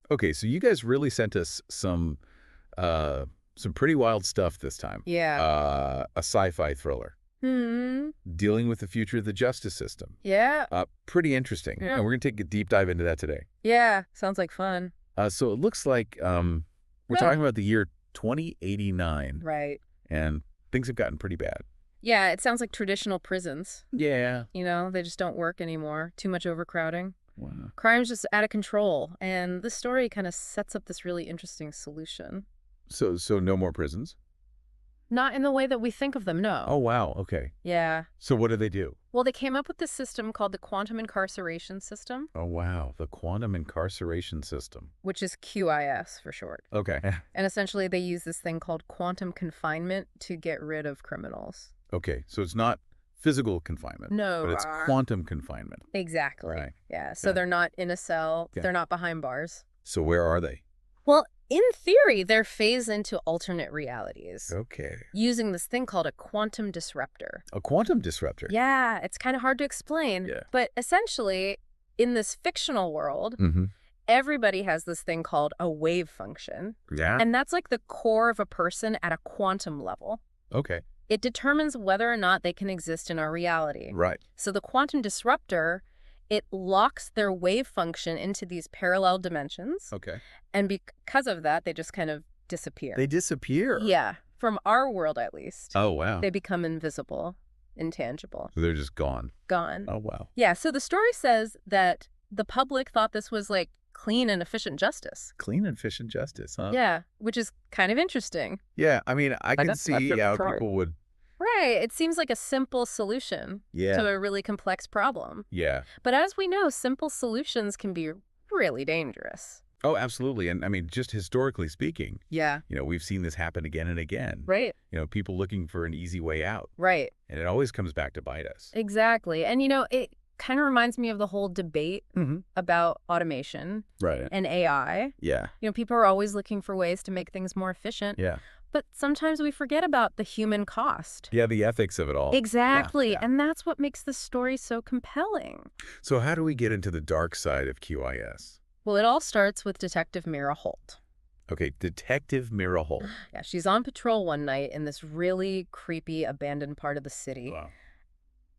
Okay, so you guys really sent us some pretty wild stuff this time. Yeah. A sci-fi thriller Hmm. dealing with the future of the justice system. Yeah. Pretty interesting, Yeah. and we're going to take a deep dive into that today. Yeah. Sounds like fun. So it looks like we're Yeah. talking about the year 2089, Right. and things have gotten pretty bad. Yeah, it sounds like traditional prisons. Yeah. You know, they just don't work anymore. Too much overcrowding. Wow. Crime's just out of control. And this story kind of sets up this really interesting solution. So no more prisons? Not in the way that we think of them, no. Oh, wow. Okay. Yeah. So what do they do? Well, they came up with this system called the quantum incarceration system, Oh, wow. The quantum incarceration system. which is QIS for short. Okay. And essentially, they use this thing called quantum confinement to get rid of criminals. Okay. So it's not physical confinement. No. But it's quantum confinement. Exactly. Right. Yeah. So Yeah. they're not in a cell. Yeah. They're not behind bars. So where are they? Well, in theory, they're phased into alternate realities Okay. using this thing called a quantum disruptor. A quantum disruptor. Yeah, it's kind of hard to explain. Yeah. But essentially, in this fictional world, Mm-hmm. everybody has this thing called a wave function. Yeah. And that's like the core of a person at a quantum level. Okay. It determines whether or not they can exist in our reality. Right. So the quantum disruptor, it locks their wave function into these parallel dimensions. Okay. And because of that, they just kind of disappear. They disappear. Yeah, from our world at least. Oh, wow. They become invisible, intangible, So they're just gone. gone. Oh, wow. Yeah, so the story says that the public thought this was like clean and efficient justice. Clean and efficient justice, huh? Yeah, which is kind of interesting. Yeah. I mean, I can that's see your how story. people would. Right, it seems like a simple solution Yeah. to a really complex problem. Yeah. But as we know, simple solutions can be really dangerous. Oh, absolutely. And I mean, just historically speaking, Yeah. we've seen this happen again and again. Right. People looking for an easy way out. Right. And it always comes back to bite us. Exactly. And, it kind of reminds me of the whole debate Mm-hmm. about automation Right. and AI. Yeah. People are always looking for ways to make things more efficient. Yeah. But sometimes we forget about the human cost. Yeah, the ethics of it all. Exactly. Yeah. And that's what makes the story so compelling. So how do we get into the dark side of QIS? Well, it all starts with Detective Mira Holt. Okay, Detective Mira Holt. Yeah, she's on patrol one night in this really creepy abandoned part of the city. Wow.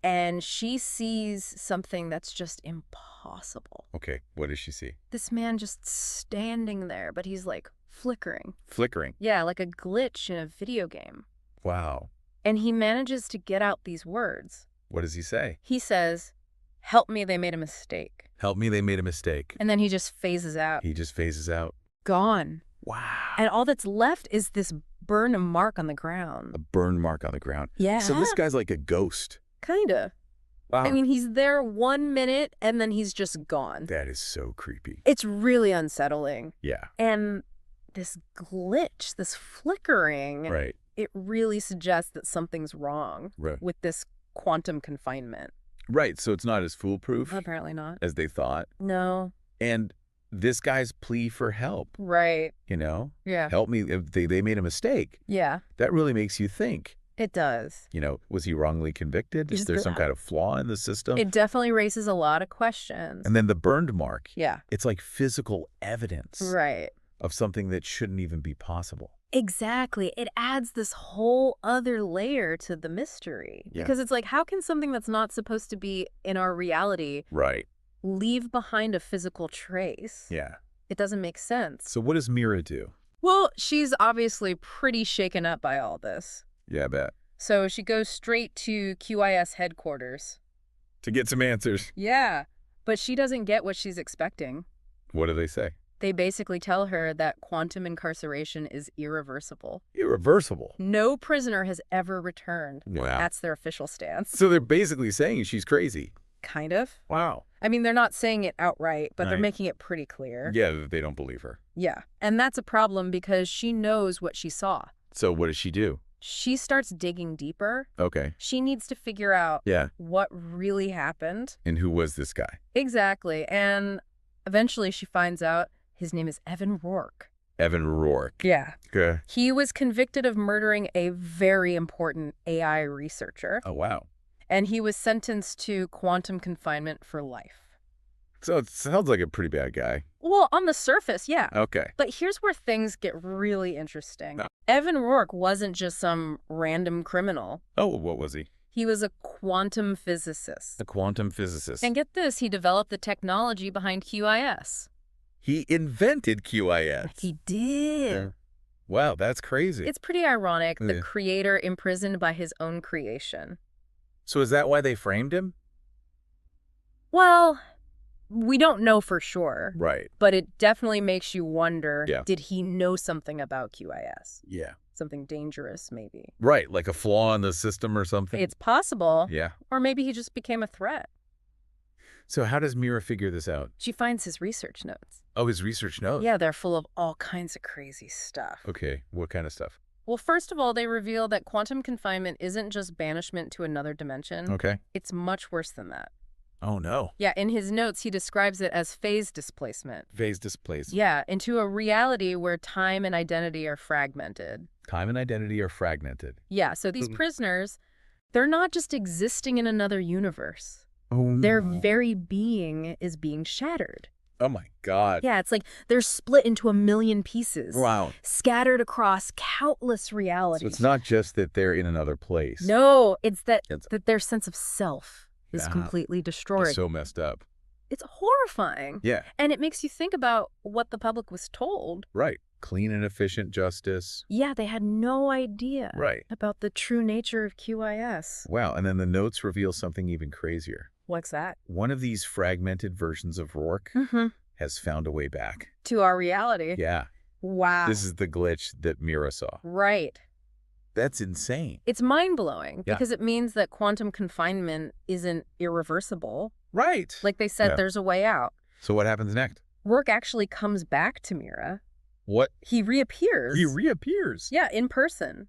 And she sees something that's just impossible. Okay, what does she see? This man just standing there, but he's like flickering. Flickering. Yeah, like a glitch in a video game. Wow. And he manages to get out these words. What does he say? He says, "Help me, they made a mistake." Help me, they made a mistake. And then he just phases out. He just phases out. Gone. Wow. And all that's left is this burn mark on the ground. A burn mark on the ground. Yeah. So this guy's like a ghost. Kinda. Wow. I mean, he's there 1 minute and then he's just gone. That is so creepy. It's really unsettling. Yeah. And this glitch, this flickering, Right. it really suggests that something's wrong Right. with this quantum confinement. Right. So it's not as foolproof Apparently not. as they thought. No. And this guy's plea for help, Right. Yeah. help me. If they made a mistake. Yeah, That really makes you think, it does. was he wrongly convicted? Is there some kind of flaw in the system? It definitely raises a lot of questions. And then the burned mark. Yeah. It's like physical evidence Right. of something that shouldn't even be possible. Exactly. It adds this whole other layer to the mystery. Yeah. Because it's like, how can something that's not supposed to be in our reality Right. leave behind a physical trace? Yeah. It doesn't make sense. So what does Mira do? Well, she's obviously pretty shaken up by all this. Yeah, I bet. So she goes straight to QIS headquarters. To get some answers. Yeah. But she doesn't get what she's expecting. What do they say? They basically tell her that quantum incarceration is irreversible. Irreversible. No prisoner has ever returned. Wow. That's their official stance. So they're basically saying she's crazy. Kind of. Wow. I mean, they're not saying it outright, but they're Right. making it pretty clear. Yeah, they don't believe her. Yeah. And that's a problem because she knows what she saw. So what does she do? She starts digging deeper. Okay. She needs to figure out Yeah. what really happened. And who was this guy? Exactly. And eventually she finds out his name is Evan Rourke. Evan Rourke. Yeah. Okay. He was convicted of murdering a very important AI researcher. Oh, wow. And he was sentenced to quantum confinement for life. So it sounds like a pretty bad guy. Well, on the surface, yeah. Okay. But here's where things get really interesting. No. Evan Rourke wasn't just some random criminal. Oh, what was he? He was a quantum physicist. A quantum physicist. And get this, he developed the technology behind QIS. He invented QIS. He did. Yeah. Wow, that's crazy. It's pretty ironic, the Yeah. creator imprisoned by his own creation. So is that why they framed him? Well, we don't know for sure, Right. but it definitely makes you wonder, Yeah. did he know something about QIS? Yeah. Something dangerous, maybe. Right, like a flaw in the system or something? It's possible. Yeah. Or maybe he just became a threat. So how does Mira figure this out? She finds his research notes. Oh, his research notes? Yeah, they're full of all kinds of crazy stuff. Okay, what kind of stuff? Well, first of all, they reveal that quantum confinement isn't just banishment to another dimension. Okay. It's much worse than that. Oh, no. Yeah, in his notes, he describes it as phase displacement. Phase displacement. Yeah, into a reality where time and identity are fragmented. Time and identity are fragmented. Yeah, so these prisoners, they're not just existing in another universe. Oh, Their very being is being shattered. Oh, my God. Yeah, it's like they're split into a million pieces. Wow. Scattered across countless realities. So it's not just that they're in another place. No, it's that It's- their sense of self is Yeah. completely destroyed. It's so messed up. It's horrifying. Yeah. And it makes you think about what the public was told. Right. Clean and efficient justice. Yeah, they had no idea Right. about the true nature of QIS. Wow. And then the notes reveal something even crazier. What's that? One of these fragmented versions of Rourke has found a way back. To our reality. Yeah. Wow. This is the glitch that Mira saw. Right. That's insane. It's mind-blowing Yeah. because it means that quantum confinement isn't irreversible. Right. Like they said, Yeah. there's a way out. So what happens next? Rourke actually comes back to Mira. What? He reappears. He reappears. Yeah, in person.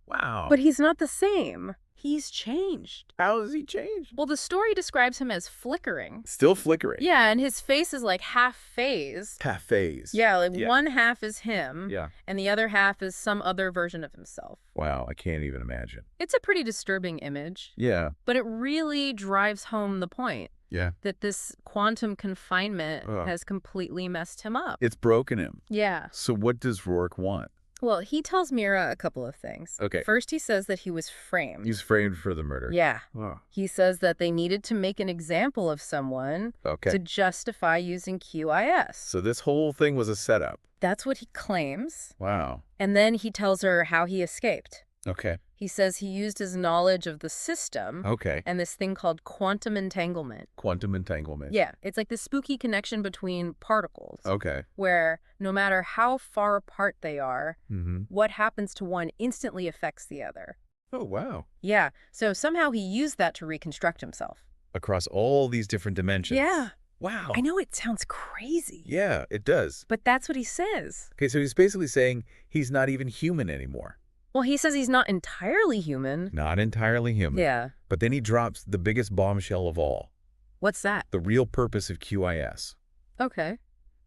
Wow. But he's not the same. He's changed. How has he changed? Well, the story describes him as flickering. Still flickering. Yeah, and his face is like half phased. Half phase. Yeah, like Yeah. one half is him, Yeah. and the other half is some other version of himself. Wow. I can't even imagine. It's a pretty disturbing image, Yeah. but it really drives home the point Yeah. that this quantum confinement Ugh. has completely messed him up. It's broken him. Yeah. So what does Rourke want? Well, he tells Mira a couple of things. Okay. First, he says that he was framed. He's framed for the murder. Yeah. Oh. He says that they needed to make an example of someone Okay. to justify using QIS. So this whole thing was a setup. That's what he claims. Wow. And then he tells her how he escaped. Okay. He says he used his knowledge of the system Okay. and this thing called quantum entanglement. Quantum entanglement. Yeah, it's like this spooky connection between particles Okay. where no matter how far apart they are, Mm-hmm. what happens to one instantly affects the other. Oh, wow. Yeah, so somehow he used that to reconstruct himself. Across all these different dimensions. Yeah. Wow. I know it sounds crazy. Yeah, it does. But that's what he says. Okay, so he's basically saying he's not even human anymore. Well, he says he's not entirely human. Not entirely human. Yeah. But then he drops the biggest bombshell of all. What's that? The real purpose of QIS. Okay.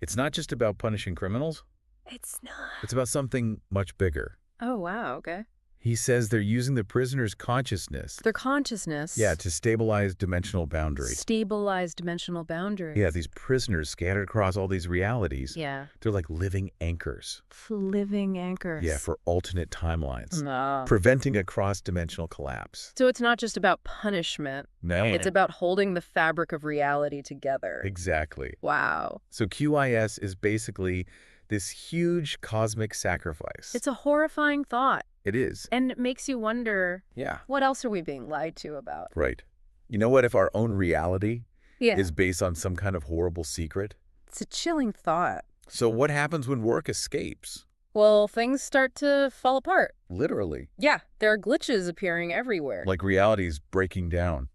It's not just about punishing criminals. It's not. It's about something much bigger. Oh, wow. Okay. He says they're using the prisoner's consciousness, Their consciousness. yeah, to stabilize dimensional boundaries. Stabilize dimensional boundaries. Yeah, these prisoners scattered across all these realities, Yeah. they're like living anchors. Living anchors. Yeah, for alternate timelines, No. preventing a cross-dimensional collapse. So it's not just about punishment. No. It's about holding the fabric of reality together. Exactly. Wow. So QIS is basically this huge cosmic sacrifice. It's a horrifying thought. It is. And it makes you wonder, Yeah. what else are we being lied to about? Right. You know what? If our own reality Yeah. is based on some kind of horrible secret. It's a chilling thought. So what happens when work escapes? Well, things start to fall apart. Literally. Yeah, there are glitches appearing everywhere. Like reality's breaking down.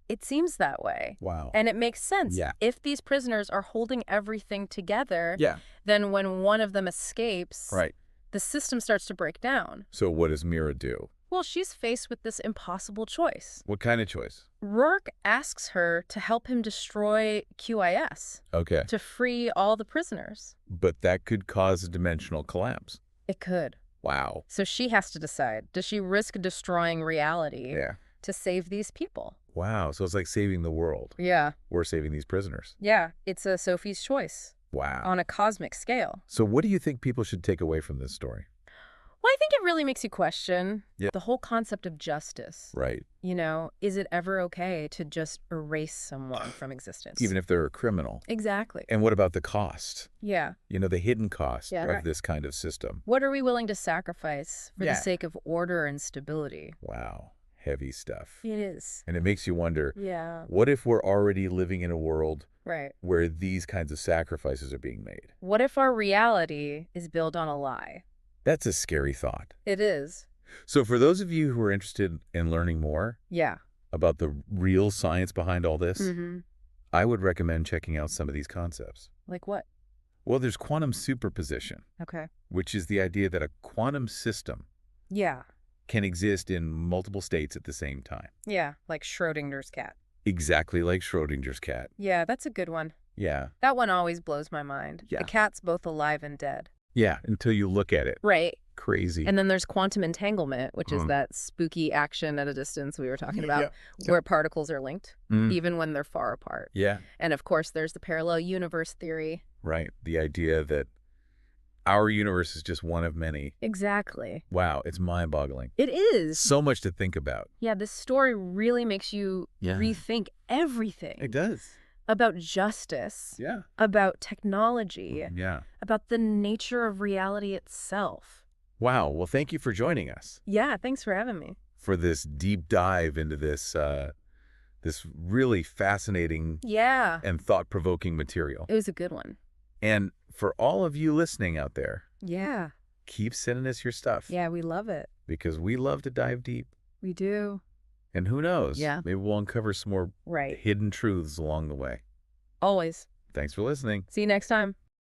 It seems that way. Wow. And it makes sense. Yeah. If these prisoners are holding everything together, Yeah. then when one of them escapes, Right. the system starts to break down. So what does Mira do? Well, she's faced with this impossible choice. What kind of choice? Rourke asks her to help him destroy QIS, Okay. to free all the prisoners. But that could cause a dimensional collapse. It could. Wow. So she has to decide, does she risk destroying reality? Yeah. to save these people. Wow. So it's like saving the world. Yeah. We're saving these prisoners. Yeah. It's a Sophie's choice Wow. on a cosmic scale. So what do you think people should take away from this story? Well, I think it really makes you question Yeah. the whole concept of justice. Right. You know, is it ever okay to just erase someone from existence? Even if they're a criminal. Exactly. And what about the cost? Yeah. You know, the hidden cost Yeah, of right. this kind of system. What are we willing to sacrifice for Yeah. the sake of order and stability? Wow. Heavy stuff. It is. And it makes you wonder, Yeah. what if we're already living in a world Right. where these kinds of sacrifices are being made? What if our reality is built on a lie? That's a scary thought. It is. So for those of you who are interested in learning more Yeah. about the real science behind all this, Mm-hmm. I would recommend checking out some of these concepts. Like what? Well, there's quantum superposition, Okay. which is the idea that a quantum system Yeah. can exist in multiple states at the same time. Yeah. Like Schrodinger's cat. Exactly like Schrodinger's cat. Yeah, that's a good one. Yeah. That one always blows my mind. Yeah. The cat's both alive and dead. Yeah, until you look at it. Right. Crazy. And then there's quantum entanglement, which is that spooky action at a distance we were talking about, Yeah. where particles are linked, Mm. even when they're far apart. Yeah, And of course, there's the parallel universe theory. right. The idea that our universe is just one of many. Exactly. Wow, it's mind-boggling. It is. So much to think about. Yeah, this story really makes you Yeah. rethink everything does. about justice, Yeah. about technology, Yeah. about the nature of reality itself. Wow. Well, thank you for joining us Yeah, thanks for having me. for this deep dive into this really fascinating Yeah, and thought-provoking material. it was a good one. And for all of you listening out there, Yeah. keep sending us your stuff. Yeah, we love it. Because we love to dive deep. We do. And who knows? Yeah. Maybe we'll uncover some more Right. hidden truths along the way. Always. Thanks for listening. See you next time.